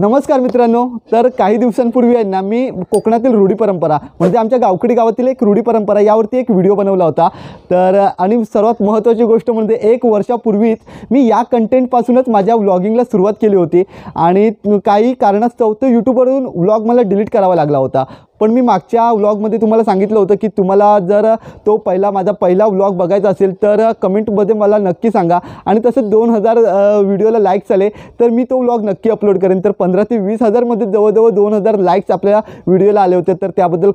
नमस्कार मित्रांनो, तर काही दिवसांपूर्वी आहे ना मी कोकणातील रूढी परंपरा म्हणजे आमच्या गावखडी गावातील एक रूढी परंपरा यावरती एक व्हिडिओ बनवला होता। तर आणि सर्वात महत्त्वाची गोष्ट म्हणजे 1 वर्षापूर्वीच मी या कंटेंटपासूनच माझ्या व्लॉगिंगला सुरुवात केली होती आणि काही कारणास्तव तो यूट्यूबवरून व्लॉग मला डिलीट करावा लागला होता। पण मी मागच्या व्लॉगमध्ये तुम्हाला सांगितलं होतं की तुम्हाला जर तो माझा पहिला व्लॉग बघायचा असेल तर कमेंटमध्ये मला नक्की सांगा आणि तसं 2000 व्हिडिओला लाईक्स आले तर मी तो व्लॉग नक्की अपलोड करेन। तर 15 ते 20 हजारमध्ये जवळजवळ 2000 लाईक्स आपल्या व्हिडिओला आले होते, तर त्याबद्दल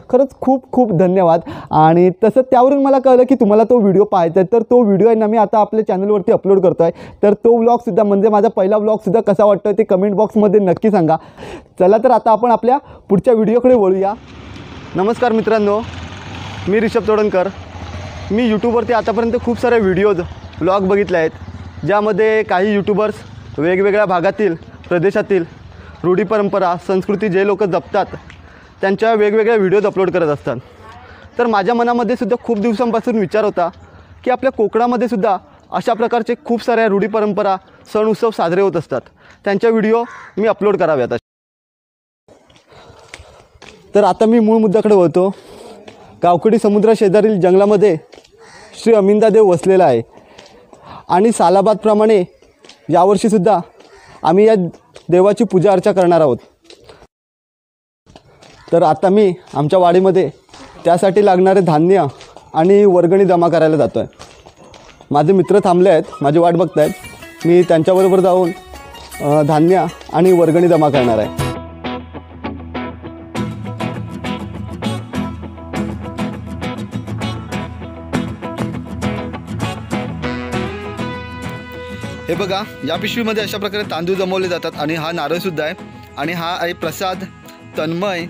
खरंच खूप खूप धन्यवाद। आणि तसं त्यावरून मला कळलं की तुम्हाला तो व्हिडिओ पाहायचा आहे, तर तो व्हिडिओ आहे ना मी आता आपल्या चॅनलवरती अपलोड करतो आहे। तर तो व्लॉगसुद्धा म्हणजे माझा पहिला व्लॉगसुद्धा कसा वाटतो ते कमेंट बॉक्समध्ये नक्की सांगा। चला तर आता आपण आपल्या पुढच्या व्हिडिओकडे वळूया। नमस्कार मित्रांनो, मी ऋषभ तोडणकर। मी यूट्यूबवरती आतापर्यंत खूप सारे व्हिडिओज व्लॉग बघितले आहेत, ज्यामध्ये काही यूट्यूबर्स वेगवेगळ्या भागातील प्रदेशातील रूढी परंपरा संस्कृती जे लोक जपतात त्यांच्या वेगवेगळ्या व्हिडिओज अपलोड करत असतात। तर माझ्या मनामध्ये सुद्धा खूप दिवसांपासून विचार होता की आपल्या कोकणामध्ये सुद्धा अशा प्रकारचे खूप साऱ्या रूढी परंपरा सण उत्सव साजरे होत असतात, त्यांच्या व्हिडिओ मी अपलोड कराव्यात। तर आता मी मूळ मुद्द्याकडे वळतो। गावखडी समुद्राशेजारील जंगलामध्ये श्री अमिंदादेव वसलेला आहे आणि सालाबादप्रमाणे यावर्षीसुद्धा आम्ही या देवाची पूजा अर्चा करणार आहोत। तर आता मी आमच्या वाडीमध्ये त्यासाठी लागणारे धान्य आणि वर्गणी जमा करायला जातो आहे। माझे मित्र थांबले आहेत, माझी वाट बघत आहेत, मी त्यांच्याबरोबर जाऊन धान्य आणि वर्गणी जमा करणार आहे। हे बघा, या पिशवीमध्ये अशा प्रकारे तांदूळ जमवले जातात आणि हा नारळसुद्धा आहे आणि हा आहे प्रसाद, तन्मय,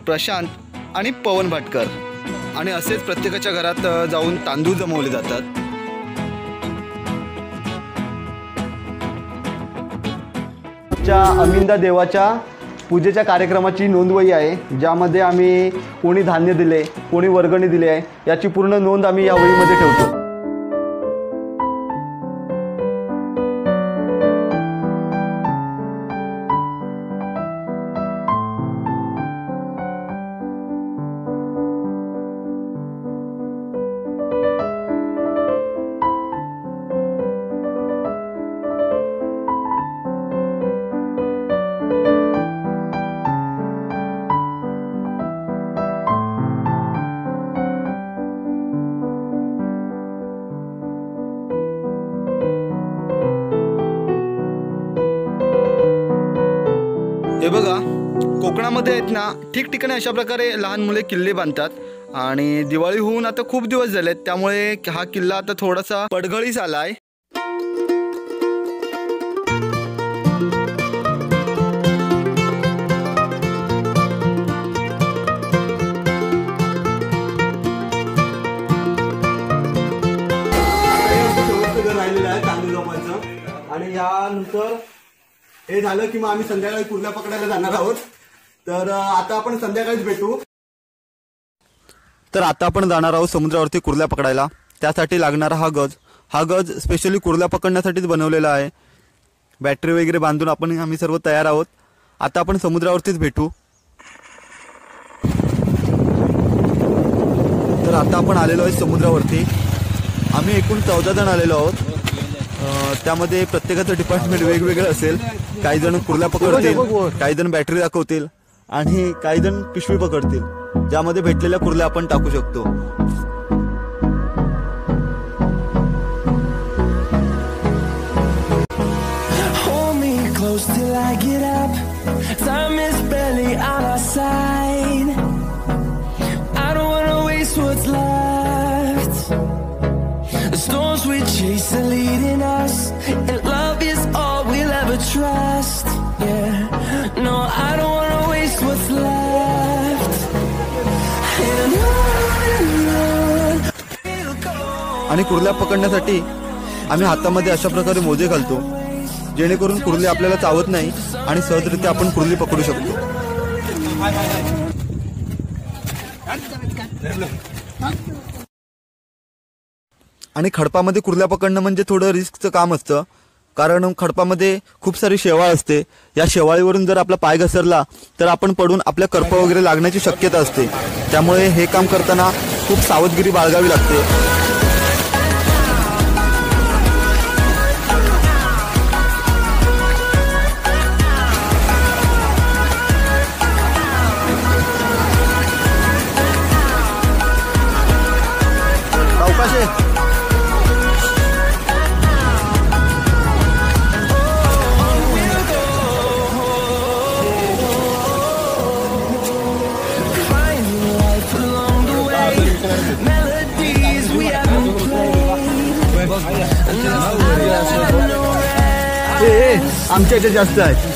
प्रशांत आणि पवन भाटकर आणि असेच प्रत्येकाच्या घरात जाऊन तांदूळ जमवले जातात। आमच्या अमिंदा देवाच्या पूजेच्या कार्यक्रमाची नोंदवही आहे, ज्यामध्ये आम्ही कोणी धान्य दिले, कोणी वर्गणी दिली आहे याची पूर्ण नोंद आम्ही या वहीमध्ये ठेवतो। हे बघा, कोकणामध्ये आहेत ना ठिकठिकाणी अशा प्रकारे लहान मुले किल्ले बांधतात आणि दिवाळी होऊन आता खूप दिवस झालेत, त्यामुळे हा किल्ला आता थोडासा पडघळीस आलाय। राहिलेलं आहे तांदूळ जमवायचं आणि यानंतर हे झालं की मग आम्ही संध्याकाळी कुर्ल्या पकडायला जाणार आहोत। तर आता आपण संध्याकाळीच भेटू। तर आता आपण जाणार आहोत समुद्रावरती कुर्ल्या पकडायला। त्यासाठी लागणारा हा गज स्पेशली कुर्ल्या पकडण्यासाठीच बनवलेला आहे। बॅटरी वगैरे बांधून आम्ही सर्व तयार आहोत। आता आपण समुद्रावरतीच भेटू। तर आता आपण आलेलो आहे समुद्रावरती। आम्ही एकूण 14 जण आलेलो आहोत। त्यामध्ये प्रत्येकाचं डिपार्टमेंट वेगवेगळं असेल। काही जण कुर्ल्या पकडतील, काही जण बॅटरी दाखवतील आणि काही जण पिशवी पकडतील, ज्यामध्ये भेटलेल्या कुर्ल्या आपण टाकू शकतो। Storms we chase are leading us, and love is all we'll ever trust. Yeah, no, I don't wanna waste what's left. And on we'll go. आणि कुर्ल्या पकडण्यासाठी आम्ही हातामध्ये अशा प्रकारे मोजे घालतो, जेणेकरून कुर्ली आपल्याला चावत नाही आणि सहजरित्या आपण कुर्ली पकडू शकतो। आणि खडपामध्ये कुर्ल्या पकडणं म्हणजे थोडं रिस्कचं काम असतं, कारण खडपामध्ये खूप सारी शेवाळ असते. या शेवाळीवरून जर आपला पाय घसरला तर आपण पडून आपल्या करपा वगैरे लागण्याची शक्यता असते. त्यामुळे हे काम करताना खूप सावधगिरी बाळगावी लागते. आमच्या इथे जास्त आहे.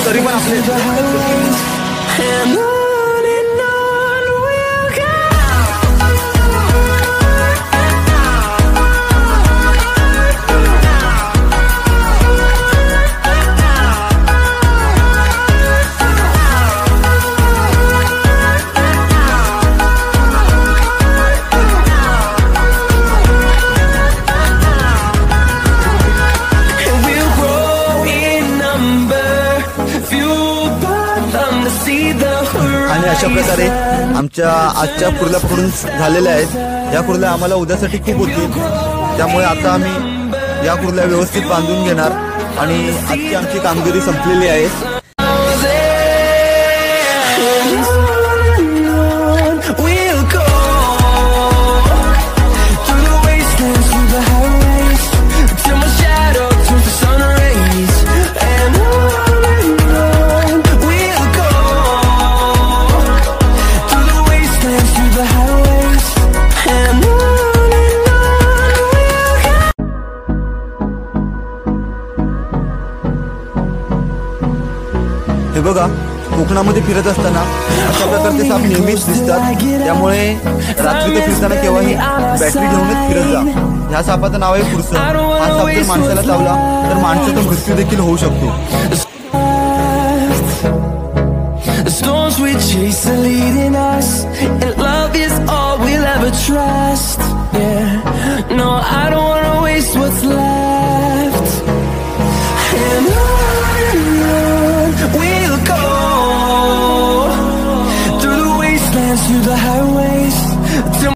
तरी पण आपले आणि अशा प्रकारे आमच्या आजच्या कुर्ल्या पकडून झालेल्या आहेत. या कुर्ल्या आम्हाला उद्यासाठी खूप होतील. त्यामुळे आता आम्ही या कुर्ल्या व्यवस्थित बांधून घेणार आणि आजची आमची कामगिरी संपलेली आहे. हे बघा, कोकणामध्ये फिरत असताना अशा प्रकारचे साप नेहमीच दिसतात. त्यामुळे रात्रीचं फिरताना केव्हाही बॅटरी घेऊनच फिरत जा. ह्या सापाचं नाव आहे पुरसं. हा साप जर माणसाला चावला तर माणसाचा मृत्यू देखील होऊ शकतो. Storms we chase are leading us, and love is all we'll ever trust. Yeah, no, I don't wanna waste what's left. And on we'll go, through the wastelands, through the highways.